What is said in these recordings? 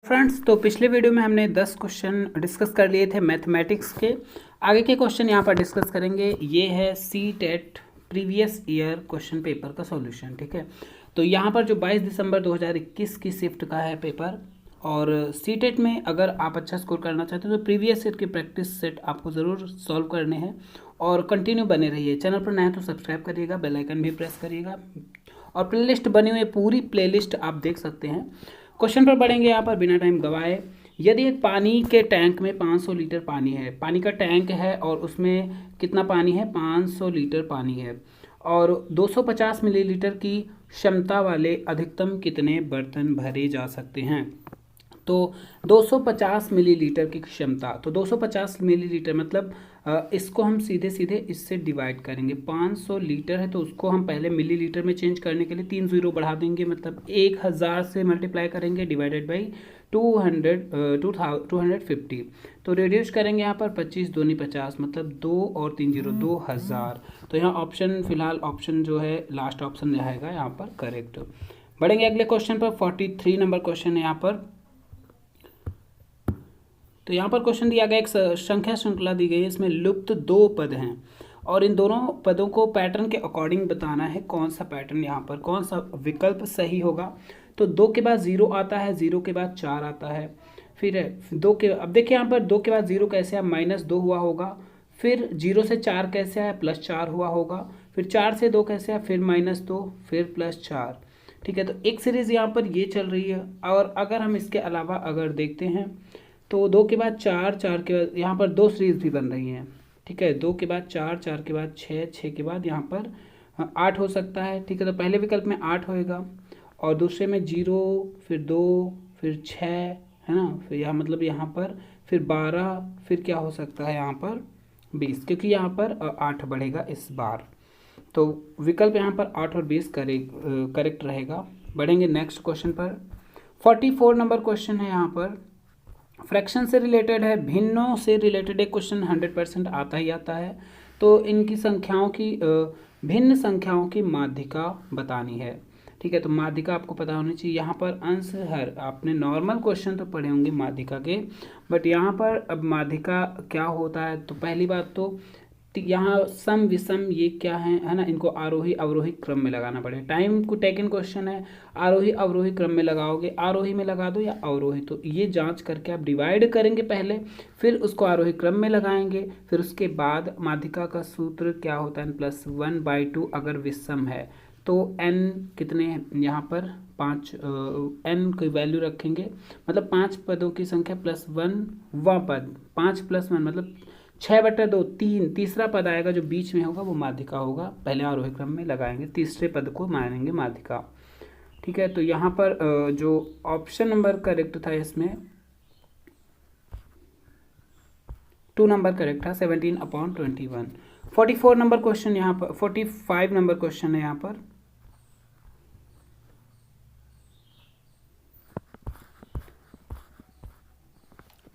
Friends, तो पिछले video में हमने 10 क्वेश्चन डिस्कस कर लिए थे मैथमेटिक्स के। आगे के क्वेश्चन यहाँ पर डिस्कस करेंगे। ये है C TET previous year question paper का सॉल्यूशन। ठीक है, तो यहाँ पर जो 22 दिसंबर 2021 की शिफ्ट का है पेपर, और सी टेट में अगर आप अच्छा स्कोर करना चाहते हो तो प्रीवियस ईयर के प्रैक्टिस सेट आपको ज़रूर सॉल्व करने हैं और कंटिन्यू बने रहिए। चैनल पर नया है तो सब्सक्राइब करिएगा, बेल आइकन भी प्रेस करिएगा, और प्लेलिस्ट बनी हुई है, पूरी प्लेलिस्ट आप देख सकते हैं। क्वेश्चन पर बढ़ेंगे यहाँ पर बिना टाइम गवाए। यदि एक पानी के टैंक में 500 लीटर पानी है, पानी का टैंक है और उसमें कितना पानी है, 500 लीटर पानी है, और 250 मिलीलीटर की क्षमता वाले अधिकतम कितने बर्तन भरे जा सकते हैं। तो 250 मिलीलीटर की क्षमता, तो 250 मिलीलीटर मतलब इसको हम सीधे सीधे इससे डिवाइड करेंगे। 500 लीटर है तो उसको हम पहले मिलीलीटर में चेंज करने के लिए 3 जीरो बढ़ा देंगे, मतलब 1000 से मल्टीप्लाई करेंगे, डिवाइडेड बाई 250। तो रिड्यूस करेंगे यहाँ पर 25 दूनी 50, मतलब 2 और 3 जीरो 2000। तो यहाँ ऑप्शन फिलहाल ऑप्शन जो है लास्ट ऑप्शन रहेगा यहाँ पर करेक्ट। बढ़ेंगे अगले क्वेश्चन पर। 43 नंबर क्वेश्चन है यहाँ पर। तो यहाँ पर क्वेश्चन दिया गया, एक संख्या श्रृंखला दी गई है, इसमें लुप्त 2 पद हैं और इन दोनों पदों को पैटर्न के अकॉर्डिंग बताना है। कौन सा पैटर्न यहाँ पर, कौन सा विकल्प सही होगा। तो 2 के बाद 0 आता है, 0 के बाद 4 आता है, फिर 2 के, अब देखिए यहाँ पर 2 के बाद 0 कैसे आया, -2 हुआ होगा, फिर 0 से 4 कैसे आया, +4 हुआ होगा, फिर 4 से 2 कैसे आया, फिर -2, फिर +4। ठीक है, तो एक सीरीज़ यहाँ पर ये चल रही है। और अगर हम इसके अलावा अगर देखते हैं तो 2 के बाद 4, 4 के बाद यहाँ पर 2 सीरीज भी बन रही हैं। ठीक है, 2 के बाद 4, 4 के बाद 6, 6 के बाद यहाँ पर 8 हो सकता है। ठीक है, तो पहले विकल्प में 8 होएगा और दूसरे में 0, फिर 2, फिर 6, है ना, फिर यहाँ मतलब यहाँ पर फिर 12, फिर क्या हो सकता है यहाँ पर 20, क्योंकि यहाँ पर 8 बढ़ेगा इस बार। तो विकल्प यहाँ पर 8 और 20 करेक्ट रहेगा। बढ़ेंगे नेक्स्ट क्वेश्चन पर। 44 नंबर क्वेश्चन है यहाँ पर। फ्रैक्शन से रिलेटेड है, भिन्नों से रिलेटेड एक क्वेश्चन 100% आता ही आता है। तो इनकी संख्याओं की भिन्न संख्याओं की माध्यिका बतानी है। ठीक है, तो माध्यिका आपको पता होनी चाहिए। यहाँ पर अंश हर, आपने नॉर्मल क्वेश्चन तो पढ़े होंगे माध्यिका के, बट यहाँ पर अब माध्यिका क्या होता है। तो पहली बात तो यहाँ सम विषम ये क्या है ना, इनको आरोही अवरोही क्रम में लगाना पड़ेगा। टाइम को टेकन क्वेश्चन है, आरोही अवरोही क्रम में लगाओगे, आरोही में लगा दो या अवरोही, तो ये जांच करके आप डिवाइड करेंगे पहले, फिर उसको आरोही क्रम में लगाएंगे, फिर उसके बाद माध्यिका का सूत्र क्या होता है, n+1/2 अगर विषम है तो n कितने यहाँ पर 5, n की वैल्यू रखेंगे, मतलब 5 पदों की संख्या +1 व पद, 5+1 मतलब 6/2, 3, तीसरा पद आएगा जो बीच में होगा वो माध्यिका होगा। पहले आरोही क्रम में लगाएंगे, तीसरे पद को मानेंगे माध्यिका। ठीक है, तो यहाँ पर जो ऑप्शन नंबर करेक्ट था इसमें 2 नंबर करेक्ट था, 17/21। 44 नंबर क्वेश्चन यहाँ पर, 45 नंबर क्वेश्चन है यहाँ पर।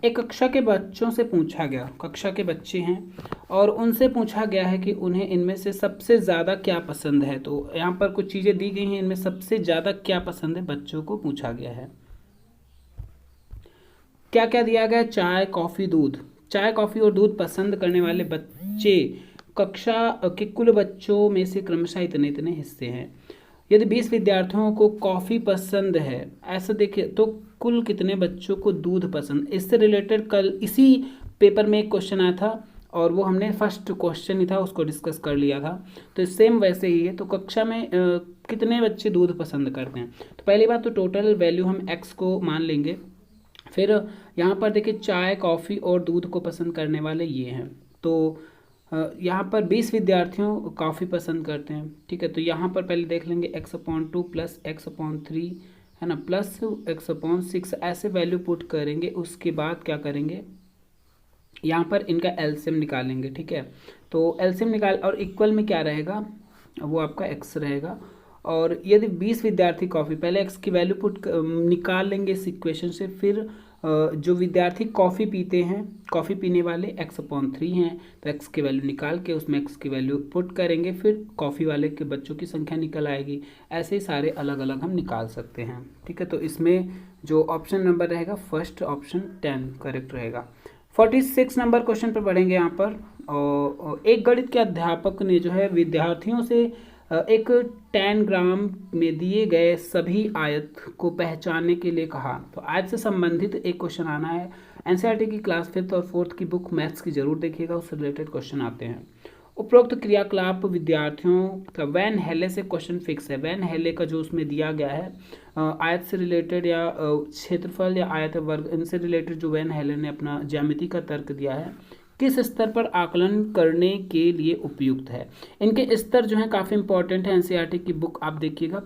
एक कक्षा के बच्चों से पूछा गया, कक्षा के बच्चे हैं और उनसे पूछा गया है कि उन्हें इनमें से सबसे ज़्यादा क्या पसंद है। तो यहाँ पर कुछ चीज़ें दी गई हैं, इनमें सबसे ज़्यादा क्या पसंद है बच्चों को पूछा गया है। क्या क्या दिया गया, चाय, कॉफ़ी, दूध। चाय, कॉफ़ी और दूध पसंद करने वाले बच्चे कक्षा के कुल बच्चों में से क्रमशः इतने इतने हिस्से हैं। यदि 20 विद्यार्थियों को कॉफ़ी पसंद है, ऐसा देखिए, तो कुल कितने बच्चों को दूध पसंद। इससे रिलेटेड कल इसी पेपर में एक क्वेश्चन आया था और वो हमने फर्स्ट क्वेश्चन ही था उसको डिस्कस कर लिया था। तो सेम वैसे ही है। तो कक्षा में कितने बच्चे दूध पसंद करते हैं। तो पहली बात तो टोटल वैल्यू हम x को मान लेंगे। फिर यहाँ पर देखिए चाय, कॉफ़ी और दूध को पसंद करने वाले ये हैं। तो यहाँ पर 20 विद्यार्थियों कॉफ़ी पसंद करते हैं। ठीक है, तो यहाँ पर पहले देख लेंगे x/2 + x/3 है ना, प्लस x/6, ऐसे वैल्यू पुट करेंगे। उसके बाद क्या करेंगे, यहाँ पर इनका एलसीएम निकालेंगे। ठीक है, तो एलसीएम निकाल, और इक्वल में क्या रहेगा, वो आपका x रहेगा। और यदि 20 विद्यार्थी कॉफ़ी, पहले x की वैल्यू पुट निकाल लेंगे इस इक्वेशन से, फिर जो विद्यार्थी कॉफ़ी पीते हैं, कॉफ़ी पीने वाले x/3 हैं, तो x की वैल्यू निकाल के उसमें x की वैल्यू पुट करेंगे, फिर कॉफ़ी वाले के बच्चों की संख्या निकल आएगी। ऐसे ही सारे अलग अलग हम निकाल सकते हैं। ठीक है, तो इसमें जो ऑप्शन नंबर रहेगा फर्स्ट ऑप्शन 10 करेक्ट रहेगा। 46 नंबर क्वेश्चन पर बढ़ेंगे यहाँ पर। और एक गणित के अध्यापक ने जो है विद्यार्थियों से एक 10 ग्राम में दिए गए सभी आयत को पहचानने के लिए कहा। तो आयत से संबंधित एक क्वेश्चन आना है। एनसीईआरटी की क्लास 5th और 4th की बुक मैथ्स की जरूर देखिएगा, उससे रिलेटेड क्वेश्चन आते हैं। उपरोक्त क्रियाकलाप विद्यार्थियों का वैन हेले से क्वेश्चन फिक्स है। वैन हेले का जो उसमें दिया गया है आयत से रिलेटेड या क्षेत्रफल या आयत वर्ग, इनसे रिलेटेड जो वैन हेले ने अपना ज्यामिति का तर्क दिया है, किस स्तर पर आकलन करने के लिए उपयुक्त है। इनके स्तर जो हैं काफ़ी इंपॉर्टेंट है। एनसीईआरटी की बुक आप देखिएगा,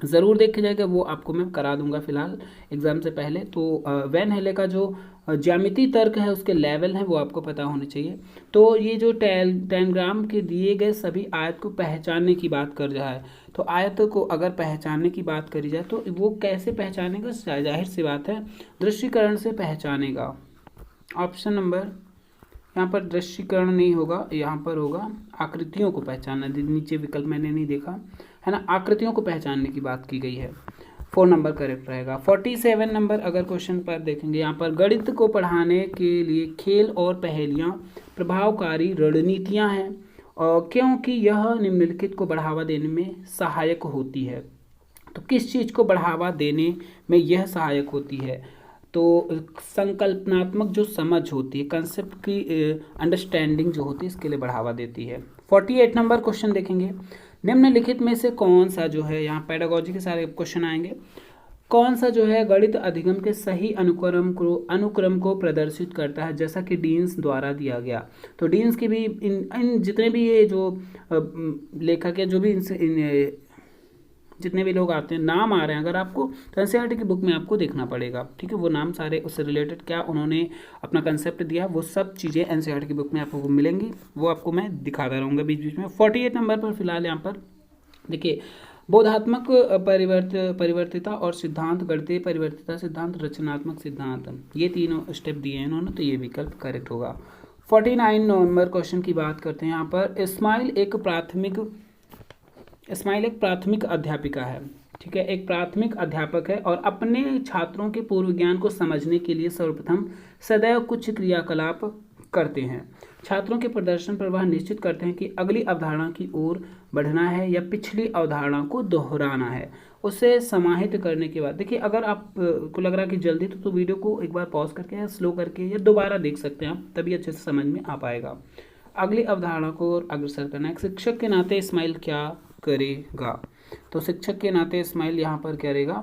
ज़रूर देखा जाएगा, वो आपको मैं करा दूंगा फिलहाल एग्जाम से पहले। तो वैन हेले का जो ज्यामिति तर्क है, उसके लेवल हैं, वो आपको पता होने चाहिए। तो ये जो 10 ग्राम के दिए गए सभी आयत को पहचानने की बात कर रहा है, तो आयत को अगर पहचानने की बात करी जाए तो वो कैसे पहचानेगा, जाहिर सी बात है दृश्यीकरण से पहचानेगा। ऑप्शन नंबर यहाँ पर दृश्यीकरण नहीं होगा, यहाँ पर होगा आकृतियों को पहचानना। नीचे विकल्प मैंने नहीं देखा है ना, आकृतियों को पहचानने की बात की गई है। 4 नंबर करेक्ट रहेगा। 47 नंबर अगर क्वेश्चन पर देखेंगे, यहाँ पर गणित को पढ़ाने के लिए खेल और पहेलियाँ प्रभावकारी रणनीतियाँ हैं, और क्योंकि यह निम्नलिखित को बढ़ावा देने में सहायक होती है। तो किस चीज़ को बढ़ावा देने में यह सहायक होती है? तो संकल्पनात्मक जो समझ होती है, कंसेप्ट की अंडरस्टैंडिंग जो होती है, इसके लिए बढ़ावा देती है। 48 नंबर क्वेश्चन देखेंगे, निम्नलिखित में से कौन सा जो है, यहाँ पेडागोजी के सारे क्वेश्चन आएंगे, कौन सा जो है गणित अधिगम के सही अनुक्रम को प्रदर्शित करता है, जैसा कि डीन्स द्वारा दिया गया। तो डीन्स की भी इन जितने भी ये जो लेखक है, जो भी जितने भी लोग आते हैं, नाम आ रहे हैं अगर आपको, तो एनसीईआरटी की बुक में आपको देखना पड़ेगा। ठीक है, वो नाम सारे उससे रिलेटेड क्या उन्होंने अपना कंसेप्ट दिया, वो सब चीज़ें एनसीईआरटी की बुक में आपको मिलेंगी, वो आपको मैं दिखाता रहूँगा बीच बीच में। 48 नंबर पर फिलहाल यहाँ पर देखिए, बोधात्मक परिवर्तिता और सिद्धांत, गणितीय परिवर्तिता सिद्धांत, रचनात्मक सिद्धांत, ये तीनों स्टेप दिए हैं इन्होंने, तो ये विकल्प करेक्ट होगा। 49 नंबर क्वेश्चन की बात करते हैं। यहाँ पर इस्माइल एक प्राथमिक अध्यापिका है। ठीक है, एक प्राथमिक अध्यापक है और अपने छात्रों के पूर्व ज्ञान को समझने के लिए सर्वप्रथम सदैव कुछ क्रियाकलाप करते हैं। छात्रों के प्रदर्शन पर वह निश्चित करते हैं कि अगली अवधारणा की ओर बढ़ना है या पिछली अवधारणा को दोहराना है। उसे समाहित करने के बाद देखिए, अगर आप को लग रहा है कि जल्दी, तो वीडियो को एक बार पॉज करके या स्लो करके या दोबारा देख सकते हैं आप, तभी अच्छे से समझ में आ पाएगा। अगली अवधारणा को अग्रसर करना है। शिक्षक के नाते इस्माइल क्या करेगा? तो शिक्षक के नाते इस्माइल यहाँ पर करेगा,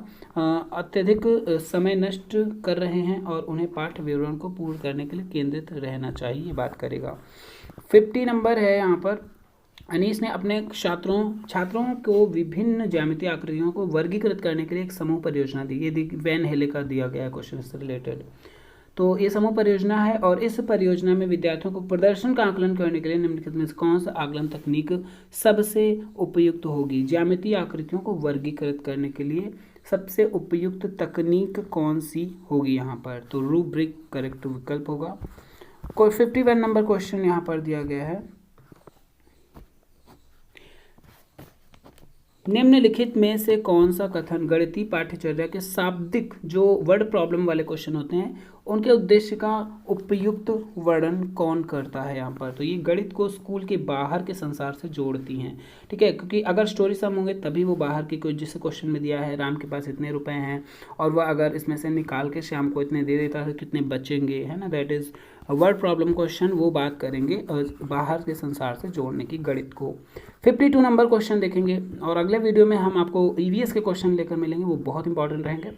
अत्यधिक समय नष्ट कर रहे हैं और उन्हें पाठ्य विवरण को पूर्ण करने के लिए केंद्रित रहना चाहिए, ये बात करेगा। 50 नंबर है यहाँ पर, अनीस ने अपने छात्रों को विभिन्न ज्यामितीय आकृतियों को वर्गीकृत करने के लिए एक समूह परियोजना दी। ये वैन हेले का दिया गया है क्वेश्चन से रिलेटेड। तो ये समूह परियोजना है और इस परियोजना में विद्यार्थियों को प्रदर्शन का आकलन करने के लिए निम्नलिखित में से कौन सा आकलन तकनीक सबसे उपयुक्त होगी? ज्यामितीय आकृतियों को वर्गीकृत करने के लिए सबसे उपयुक्त तकनीक कौन सी होगी यहाँ पर? तो रूब्रिक करेक्ट विकल्प होगा। कोई 51 नंबर क्वेश्चन यहाँ पर दिया गया है, निम्नलिखित में से कौन सा कथन गणितीय पाठ्यचर्या के शाब्दिक जो वर्ड प्रॉब्लम वाले क्वेश्चन होते हैं, उनके उद्देश्य का उपयुक्त वर्णन कौन करता है यहाँ पर? तो ये गणित को स्कूल के बाहर के संसार से जोड़ती हैं। ठीक है, क्योंकि अगर स्टोरी सम होंगे तभी वो बाहर की, कोई जिस क्वेश्चन में दिया है राम के पास इतने रुपए हैं और वह अगर इसमें से निकाल के श्याम को इतने दे देता है, कितने बचेंगे, है ना, that is word problem question, वो बात करेंगे बाहर के संसार से जोड़ने की गणित को। 52 नंबर क्वेश्चन देखेंगे और अगले वीडियो में हम आपको ईवीएस के क्वेश्चन लेकर मिलेंगे, वो बहुत इंपॉर्टेंट रहेंगे।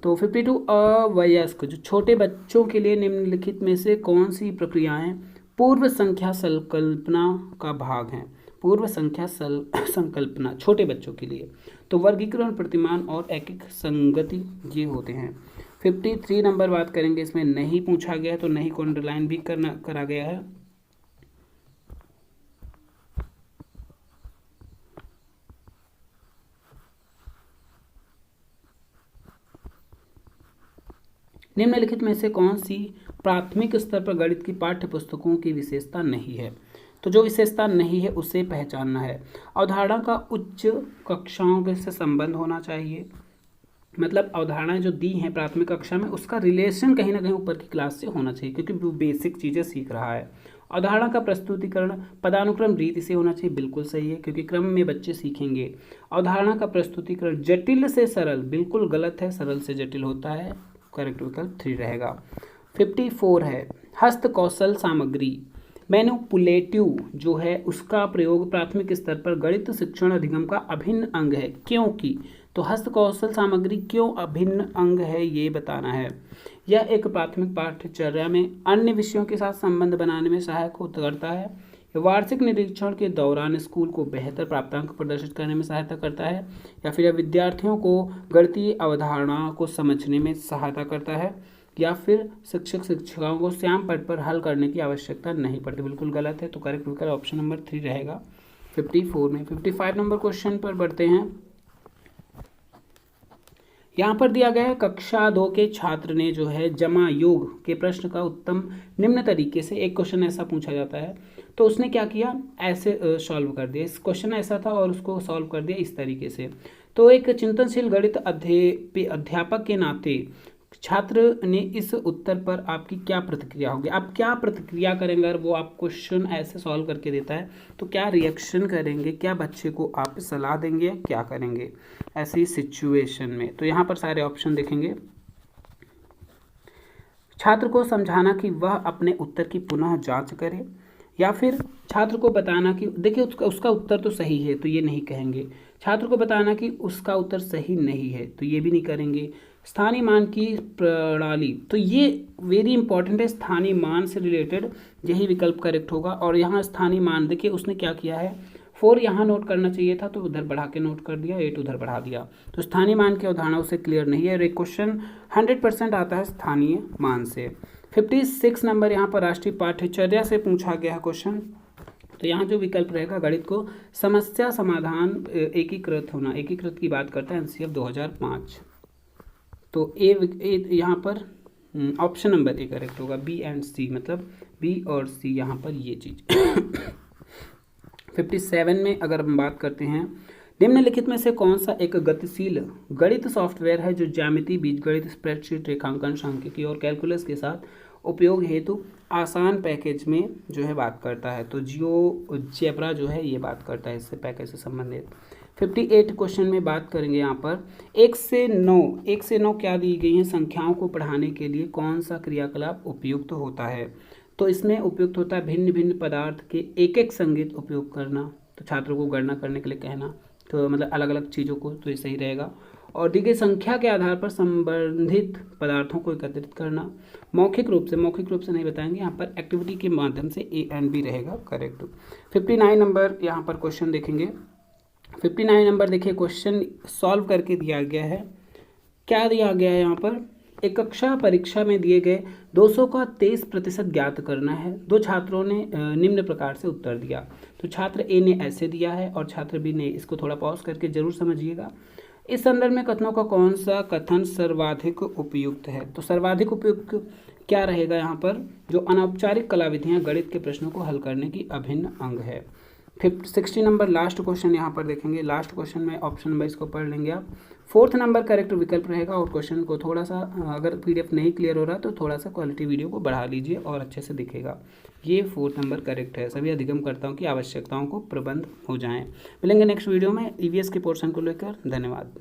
तो 52 अवयस्क जो छोटे बच्चों के लिए निम्नलिखित में से कौन सी प्रक्रियाएं पूर्व संख्या संकल्पना का भाग हैं? पूर्व संख्या संकल्पना छोटे बच्चों के लिए तो वर्गीकरण, प्रतिमान और एकीक संगति ये होते हैं। 53 नंबर बात करेंगे, इसमें नहीं पूछा गया तो नहीं को अंडरलाइन भी करा गया है। निम्नलिखित में से कौन सी प्राथमिक स्तर पर गणित की पाठ्य पुस्तकों की विशेषता नहीं है? तो जो विशेषता नहीं है उसे पहचानना है। अवधारणा का उच्च कक्षाओं से संबंध होना चाहिए, मतलब अवधारणाएं जो दी हैं प्राथमिक कक्षा में उसका रिलेशन कहीं ना कहीं ऊपर की क्लास से होना चाहिए, क्योंकि वो बेसिक चीज़ें सीख रहा है। अवधारणा का प्रस्तुतिकरण पदानुक्रम रीति से होना चाहिए, बिल्कुल सही है, क्योंकि क्रम में बच्चे सीखेंगे। अवधारणा का प्रस्तुतिकरण जटिल से सरल, बिल्कुल गलत है, सरल से जटिल होता है, करेक्ट विकल्प 3 रहेगा। 54 है हस्त कौशल सामग्री, मैनिपुलेटिव जो है उसका प्रयोग प्राथमिक स्तर पर गणित शिक्षण अधिगम का अभिन्न अंग है, क्योंकि तो हस्त कौशल सामग्री क्यों अभिन्न अंग है ये बताना है। यह एक प्राथमिक पाठ्यचर्या में अन्य विषयों के साथ संबंध बनाने में सहायक करता है। वार्षिक निरीक्षण के दौरान स्कूल को बेहतर प्राप्तांक प्रदर्शित करने में सहायता करता है, या फिर विद्यार्थियों को गणितीय अवधारणाओं को समझने में सहायता करता है, या फिर शिक्षक शिक्षिकाओं को श्याम पट पर हल करने की आवश्यकता नहीं पड़ती, बिल्कुल गलत है। तो करेक्ट विकल्प ऑप्शन नंबर 3 रहेगा 54 में। 55 नंबर क्वेश्चन पर बढ़ते हैं। यहाँ पर दिया गया है कक्षा 2 के छात्र ने जो है जमा योग के प्रश्न का उत्तम निम्न तरीके से, एक क्वेश्चन ऐसा पूछा जाता है तो उसने क्या किया, ऐसे सॉल्व कर दिया। इस क्वेश्चन ऐसा था और उसको सॉल्व कर दिया इस तरीके से। तो एक चिंतनशील गणित अध्यापक के नाते छात्र ने इस उत्तर पर आपकी क्या प्रतिक्रिया होगी, आप क्या प्रतिक्रिया करेंगे अगर वो आप क्वेश्चन ऐसे सॉल्व करके देता है, तो क्या रिएक्शन करेंगे, क्या बच्चे को आप सलाह देंगे, क्या करेंगे ऐसी सिचुएशन में? तो यहाँ पर सारे ऑप्शन देखेंगे। छात्र को समझाना कि वह अपने उत्तर की पुनः जांच करे, या फिर छात्र को बताना कि देखिए उसका उत्तर तो सही है, तो ये नहीं कहेंगे। छात्र को बताना कि उसका उत्तर सही नहीं है, तो ये भी नहीं करेंगे। स्थानीय मान की प्रणाली, तो ये वेरी इंपॉर्टेंट है, स्थानीय मान से रिलेटेड यही विकल्प करेक्ट होगा। और यहाँ स्थानीय मान देखिए उसने क्या किया है, 4 यहाँ नोट करना चाहिए था तो उधर बढ़ा के नोट कर दिया, 8 उधर बढ़ा दिया। तो स्थानीय मान की अवधारणा उसे क्लियर नहीं है और एक क्वेश्चन 100% आता है स्थानीय मान से। 56 नंबर यहाँ पर राष्ट्रीय पाठ्यचर्या से पूछा गया क्वेश्चन। तो यहाँ जो विकल्प रहेगा गणित को समस्या समाधान एकीकृत होना, एकीकृत की बात करता है एनसीएफ 2005। तो ए यहाँ पर ऑप्शन नंबर ए करेक्ट होगा, बी एंड सी, मतलब बी और सी यहाँ पर ये चीज़। 57 में अगर हम बात करते हैं, निम्नलिखित में से कौन सा एक गतिशील गणित सॉफ्टवेयर है जो ज्यामिति, बीजगणित, स्प्रेडशीट, रेखांकन, सांख्यिकी और कैलकुलस के साथ उपयोग हेतु आसान पैकेज में जो है बात करता है? तो जियोजेब्रा जो है ये बात करता है इससे पैकेज से संबंधित। 58 क्वेश्चन में बात करेंगे यहाँ पर 1 से 9 क्या दी गई हैं, संख्याओं को पढ़ाने के लिए कौन सा क्रियाकलाप उपयुक्त होता है? तो इसमें उपयुक्त होता है भिन्न भिन्न पदार्थ के एक एक संगीत उपयोग करना, तो छात्रों को गणना करने के लिए कहना, तो मतलब अलग अलग चीज़ों को, तो ये सही रहेगा। और दी गई संख्या के आधार पर संबंधित पदार्थों को एकत्रित करना, मौखिक रूप से नहीं बताएंगे, यहाँ पर एक्टिविटी के माध्यम से ए एंड बी रहेगा करेक्ट। 59 नंबर यहाँ पर क्वेश्चन देखेंगे। 59 नंबर देखिए क्वेश्चन सॉल्व करके दिया गया है। क्या दिया गया है यहाँ पर, एक कक्षा परीक्षा में दिए गए 200 का 23% ज्ञात करना है। दो छात्रों ने निम्न प्रकार से उत्तर दिया। तो छात्र ए ने ऐसे दिया है और छात्र बी ने, इसको थोड़ा पॉज करके जरूर समझिएगा। इस संदर्भ में कथनों का कौन सा कथन सर्वाधिक उपयुक्त है? तो सर्वाधिक उपयुक्त क्या रहेगा यहाँ पर, जो अनौपचारिक कलाविधियाँ गणित के प्रश्नों को हल करने की अभिन्न अंग है। 60 नंबर लास्ट क्वेश्चन यहाँ पर देखेंगे। लास्ट क्वेश्चन में ऑप्शन नंबर इसको पढ़ लेंगे आप। 4th नंबर करेक्ट विकल्प रहेगा। और क्वेश्चन को थोड़ा सा अगर पीडीएफ नहीं क्लियर हो रहा तो थोड़ा सा क्वालिटी वीडियो को बढ़ा लीजिए और अच्छे से दिखेगा। ये 4th नंबर करेक्ट है। सभी अधिगमकर्ताओं की आवश्यकताओं को प्रबंध हो जाएं। मिलेंगे नेक्स्ट वीडियो में ईवीएस के पोर्शन को लेकर। धन्यवाद।